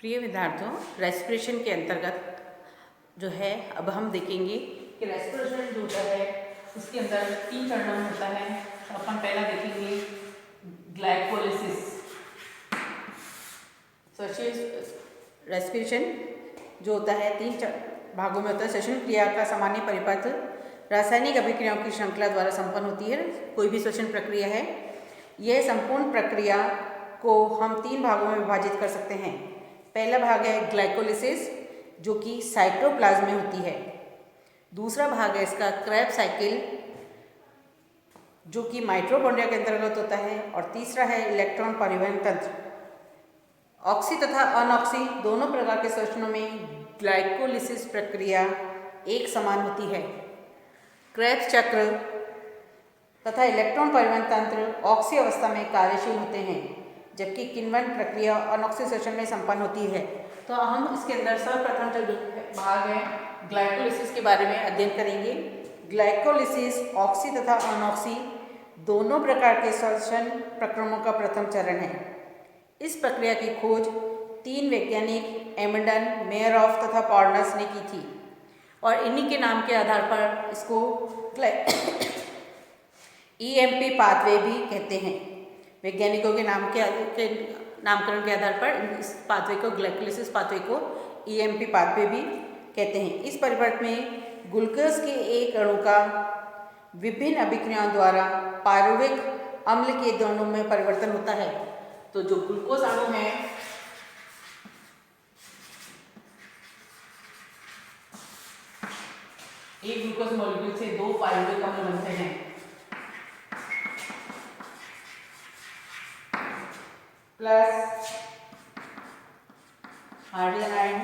प्रिय विद्यार्थियों, रेस्पिरेशन के अंतर्गत जो है अब हम देखेंगे कि रेस्पिरेशन जो होता है उसके अंदर 3 चरणों में होता है। तो अपन पहला देखेंगे ग्लाइकोलिसिस। रेस्पिरेशन जो होता है 3 भागों में होता है। श्वसन क्रिया का सामान्य परिपथ रासायनिक अभिक्रियाओं की श्रृंखला द्वारा संपन्न होती है। कोई भी श्वसन प्रक्रिया है, यह संपूर्ण प्रक्रिया को हम 3 भागों में विभाजित कर सकते हैं। पहला भाग है ग्लाइकोलिसिस, जो कि साइटोप्लाज्म में होती है। दूसरा भाग है इसका क्रेब्स साइकिल, जो कि माइटोकॉन्ड्रिया के अंतर्गत होता है। और तीसरा है इलेक्ट्रॉन परिवहन तंत्र। ऑक्सी तथा अनऑक्सी दोनों प्रकार के श्वसनों में ग्लाइकोलिसिस प्रक्रिया एक समान होती है। क्रेब्स चक्र तथा इलेक्ट्रॉन परिवहन तंत्र ऑक्सी अवस्था में कार्यशील होते हैं, जबकि किण्वन प्रक्रिया अनऑक्सी श्वसन में संपन्न होती है। तो हम इसके अंदर सर्वप्रथम जो भाग है ग्लाइकोलिसिस के बारे में अध्ययन करेंगे। ग्लाइकोलिसिस ऑक्सी तथा अनऑक्सी दोनों प्रकार के श्वसन प्रक्रमों का प्रथम चरण है। इस प्रक्रिया की खोज 3 वैज्ञानिक एमंडन, मेयरऑफ तथा पार्नस ने की थी और इन्हीं के नाम के आधार पर इसको EMP पाथवे भी कहते हैं। वैज्ञानिकों के नामकरण के आधार पर इस पाथवे को, ग्लाइकोलिसिस पाथवे को EMP पाथवे भी कहते हैं। इस परिवर्त में ग्लूकोज के एक अणु का विभिन्न अभिक्रियाओं द्वारा पारुविक अम्ल के दोनों में परिवर्तन होता है। तो जो ग्लूकोज अणु है, एक ग्लूकोज मॉलिक्यूल से 2 पारुविक अम्ल बनते हैं। प्लस हाइड्रोजन आयन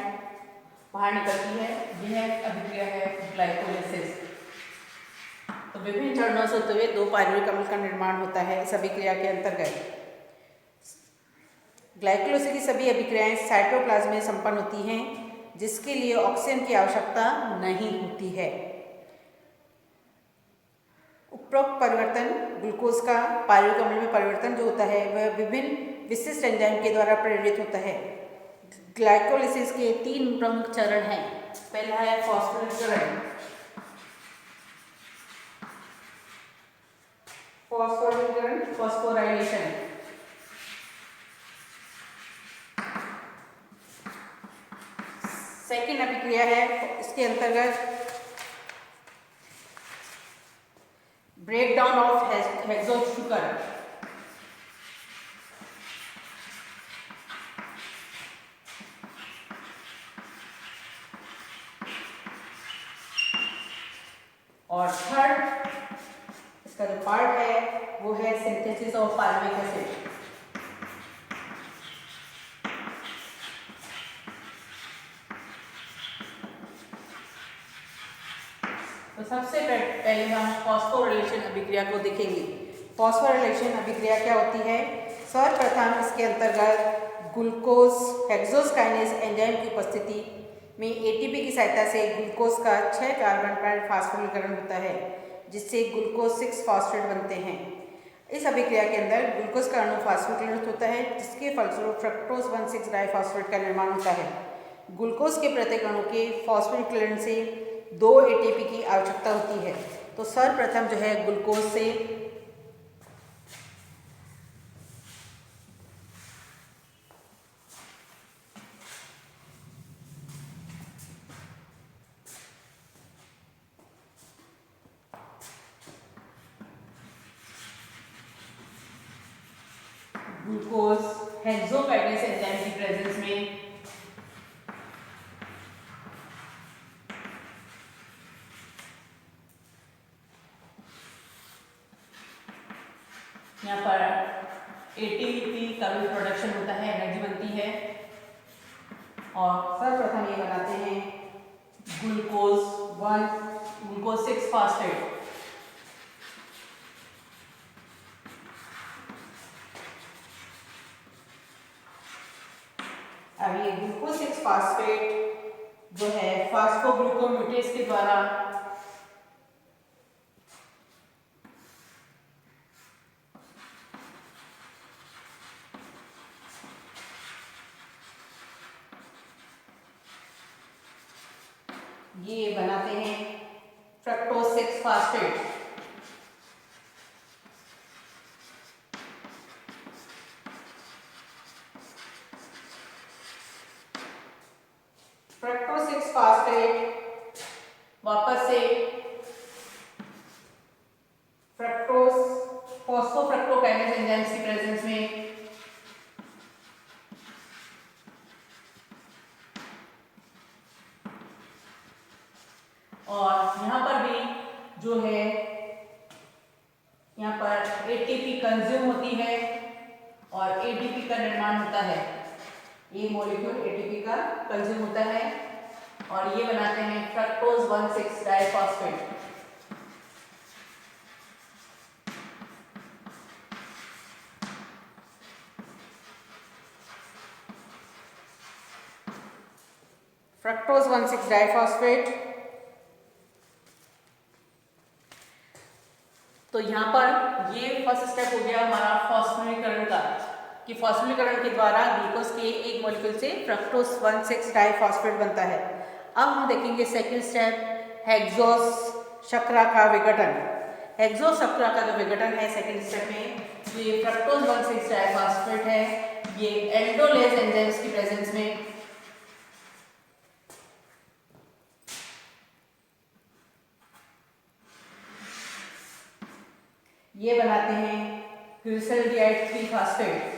बाहर निकलती है। यह अभिक्रिया है ग्लाइकोलिसिस। तो विभिन्न चरणों से होते हुए 2 पारुविक अम्ल का निर्माण होता है इस अभिक्रिया के अंतर्गत। ग्लाइकोलिसिस की सभी अभिक्रियाएं साइटोप्लाज्म में संपन्न होती हैं, जिसके लिए ऑक्सीजन की आवश्यकता नहीं होती है। उपरोक्त परिवर्तन ग्लूकोज का पारुविक अम्ल में परिवर्तन जो होता है वह विभिन्न विशिष्ट एंजाइम के द्वारा प्रेरित होता है। ग्लाइकोलिसिस के 3 प्रमुख चरण हैं। पहला है फॉस्फोरिलीकरण, फॉस्फोराइलेशन। सेकेंड अभिक्रिया है, इसके अंतर्गत ब्रेकडाउन ऑफ हेक्सोज शुगर। और थर्ड इसका जो पार्ट है वो है सिंथेसिस ऑफ पारुविक एसिड। तो सबसे पहले हम फॉस्फोराइलेशन अभिक्रिया को देखेंगे। फॉस्फोराइलेशन अभिक्रिया क्या होती है? सर्वप्रथम इसके अंतर्गत ग्लूकोज हेक्सोज काइनेज एंजाइम की उपस्थिति में ATP की सहायता से ग्लूकोज का 6 कार्बन पर फॉस्फोरिलीकरण होता है, जिससे ग्लूकोज 6 फॉस्फेट बनते हैं। इस अभिक्रिया के अंदर ग्लूकोज का अणु फॉस्फोरिलीकृत होता है, जिसके फलस्वरूप फ्रक्टोज 1,6 डाइफॉस्फेट का निर्माण होता है। ग्लूकोज के प्रत्येक अणु के फॉस्फोरिलीकरण से 2 ATP की आवश्यकता होती है। तो सर्वप्रथम जो है ग्लूकोज से ग्लूकोज हेक्सोकाइनेज एंजाइम की प्रेजेंस में यहाँ पर ATP का भी प्रोडक्शन होता है, एनर्जी बनती है। और सर्वप्रथम ये बनाते हैं ग्लूकोज 6 फॉस्फेट। अब ये ग्लूकोज 6 फॉस्फेट जो है फॉस्फोग्लूकोम्यूटेज के द्वारा ये बनाते हैं फ्रक्टोज 6 फास्फेट। फ्रक्टोज 6 फास्फेट वापस से फ्रक्टोज फॉस्फोफ्रक्टोकाइनेज एंजाइम्स की प्रेजेंस में और यहाँ पर भी जो है यहाँ पर एटीपी कंज्यूम होती है और एटीपी का निर्माण होता है। ये मॉलिक्यूल एटीपी का कंज्यूम होता है और ये बनाते हैं फ्रक्टोज 1,6 डाइफॉस्फेट। Fructose 1,6 diphosphate. तो यहाँ पर ये फर्स्ट स्टेप हो गया हमारा फॉस्फोरीकरण का, कि फॉस्फोरीकरण के द्वारा ग्लूकोज के एक मॉलिक्यूल से फ्रक्टोज 1,6 डाइफॉस्फेट बनता है। अब हम देखेंगे सेकंड स्टेप, हेक्सोस शर्करा का विघटन। हेक्सोस शर्करा का जो विघटन है सेकंड स्टेप में, ये फ्रक्टोज 1,6 डाइफॉस्फेट है, ये एल्डोलेज एंजाइम्स की प्रेजेंस में ये बनाते हैं glyceraldehyde 3 phosphate.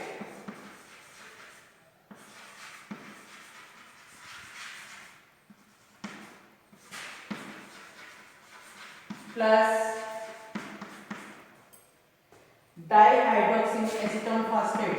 Plus dihydroxy acetone phosphate.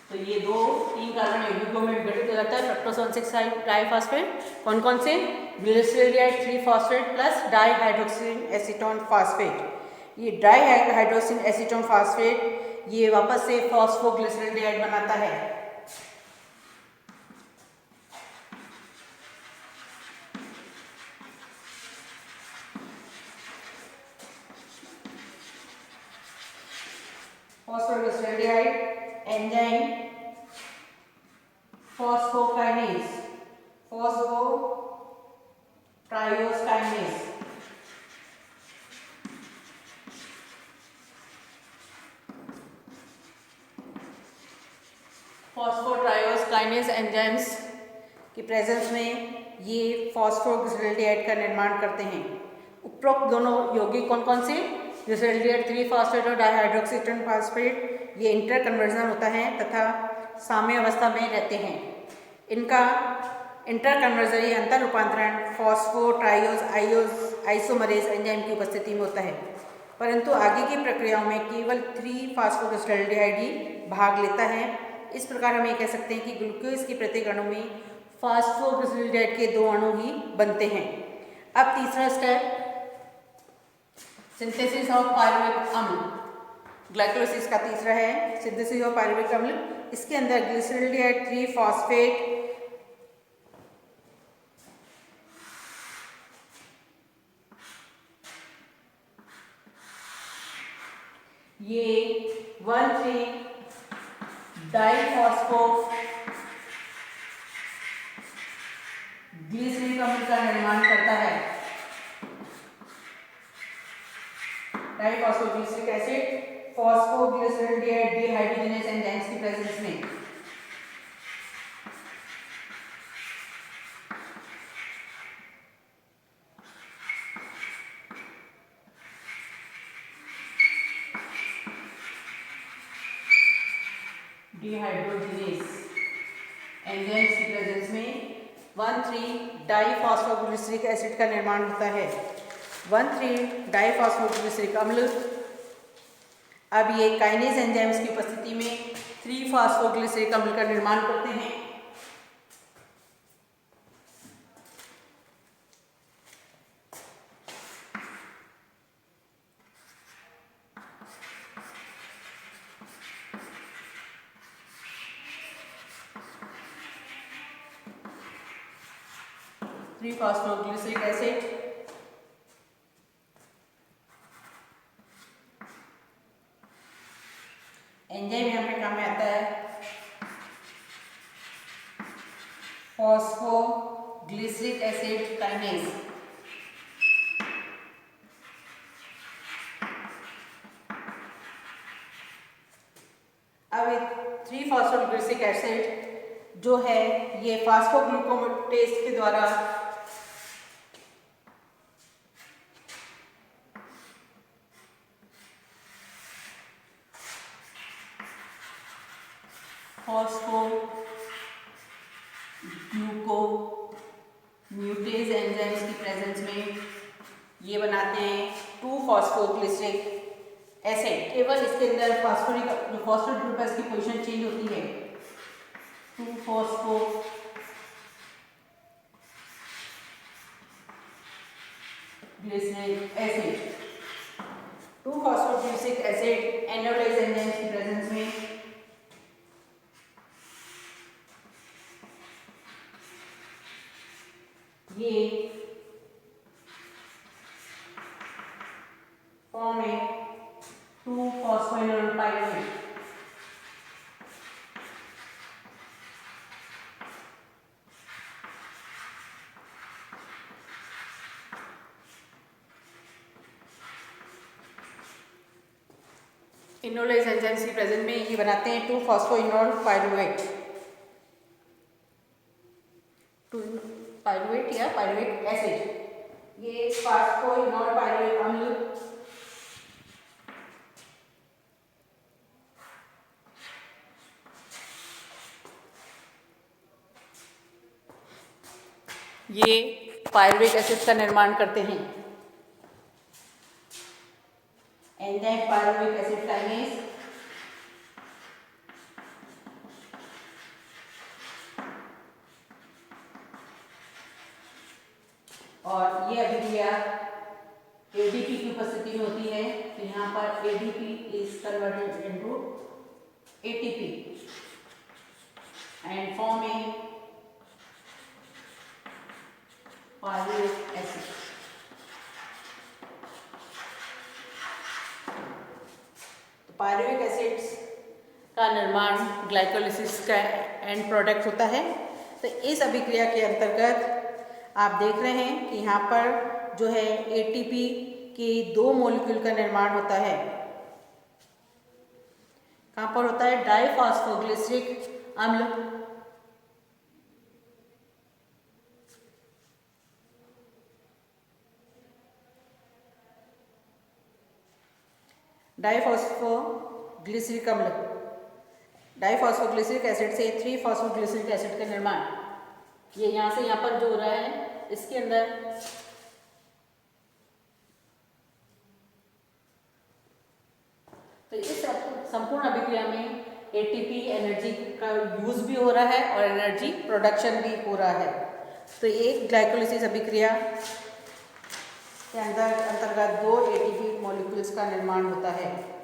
तो ये 3 कार्बन यौगिकों में विघटित हो जाता है फ्रक्टोज 1,6 डाइफॉस्फेट। कौन कौन से? Glyceraldehyde 3 phosphate plus dihydroxy acetone phosphate. ये डाइहाइड्रोक्सी एसीटोन फास्फेट ये वापस से फॉस्फोग्लिसरॉल्डिहाइड बनाता है। फॉस्फोग्लिसरॉल्डिहाइड एंजाइम फॉस्फोकाइनेज, फॉस्फोट्राइओकाइनेज। फॉस्फोट्राइओकाइनेज एंजाइम्स की प्रेजेंस में ये फॉस्फोग्लिसरॉल्डिहाइड का निर्माण करते हैं। उपरोक्त दोनों यौगिक कौन कौन से? ग्लिसरॉल्डिहाइड 3 फास्फेट और डाइहाइड्रोक्सी एसीटोन फास्फेट, ये इंटर कन्वर्जन होता है तथा साम्य अवस्था में रहते हैं। इनका इंटर कन्वर्जन या अंतर रूपांतरण फॉस्फोट्राइओज आइसोमरेज एंजाइम की उपस्थिति में होता है, परंतु आगे की प्रक्रियाओं में केवल 3 फास्फोग्लिसरॉल्डिहाइड ही भाग लेता है। इस प्रकार हम ये कह सकते हैं कि ग्लूकोज के प्रत्येक अणु में फॉस्फोग्लिसरॉल्डिहाइड के 2 अणु ही बनते हैं। अब तीसरा स्टेप, सिंथेसिस ऑफ पायरुवेट अम्ल। ग्लाइकोलाइसिस का तीसरा है सिंथेसिस ऑफ पायरुवेट अम्ल। इसके अंदर ग्लिसरॉल्डिहाइड 3 फास्फेट ये 1,3 डाइफॉस्फो ग्लिसरीन अम्ल का निर्माण करता है। डाइफॉस्फोग्लिसरिक एसिड फॉस्फोग्लिसरॉल्डिहाइड डिहाइड्रोजनेज एंजाइम्स की प्रेजेंस में। डिहाइड्रोजनेज एंजाइम्स की प्रेजेंस में 1,3 डाइफॉस्फोग्लिसरिक एसिड का निर्माण होता है। 1,3 डाइफॉस्फोग्लिसरिक अम्ल अब ये काइनेज एंजाइम्स की उपस्थिति में 3 फास्फोग्लिसरिक अम्ल का निर्माण करते हैं। फॉस्फोग्लिसरिक एसिड एंजाइम यहाँ पे काम में आता है फॉस्फोग्लिसरिक एसिड काइनेज। अब 3-फॉस्फोग्लिसरिक एसिड जो है ये फॉस्फोग्लूकोमेटेज के द्वारा फॉस्फोग्लूकोम्यूटेज एंजाइम्स की प्रेजेंस में ये बनाते हैं 2-फॉस्फोग्लिसरिक एसिड। केवल इसके अंदर फास्फोरिक जो फॉस्फेट ग्रुप है इसकी पोजीशन चेंज होती है। 2-फॉस्फोग्लिसरिक एसिड 2-फॉस्फोग्लिसरिक एसिड एनोलाइज एंजाइम्स की प्रेजेंस में ये फॉर्म है 2-फॉस्फोइनोल पाइरुवेट। इनोलाइज एंजाइम्स की प्रेजेंस में ये बनाते हैं 2-फॉस्फोइनोल पाइरुवेट। पाइरुवेट या पाइरुविक एसिड। ये फॉस्फोइनोल पाइरुवेट अम्ल ये पाइरुविक एसिड का निर्माण करते हैं। एंजाइम पाइरुविक एसिड काइनेज और ये अभिक्रिया एडीपी की उपस्थिति में होती है। तो यहाँ पर ADP is converted into ATP and forming pyruvic acid. Pyruvic acids का निर्माण ग्लाइकोलिसिस का एंड प्रोडक्ट होता है। तो इस अभिक्रिया के अंतर्गत आप देख रहे हैं कि यहाँ पर जो है एटीपी के 2 मॉलिक्यूल का निर्माण होता है। कहाँ पर होता है? डाइफॉस्फोग्लिसरिक अम्ल डाइफॉस्फोग्लिसरिक अम्ल डाइफॉस्फोग्लिसरिक एसिड से 3-फॉस्फोग्लिसरिक एसिड का निर्माण ये यहाँ से यहाँ पर जो हो रहा है इसके अंदर तो इस संपूर्ण अभिक्रिया में एटीपी एनर्जी का यूज भी हो रहा है और एनर्जी प्रोडक्शन भी हो रहा है। तो एक ग्लाइकोलिसिस अभिक्रिया के अंतर्गत 2 एटीपी मॉलिक्यूल्स का निर्माण होता है।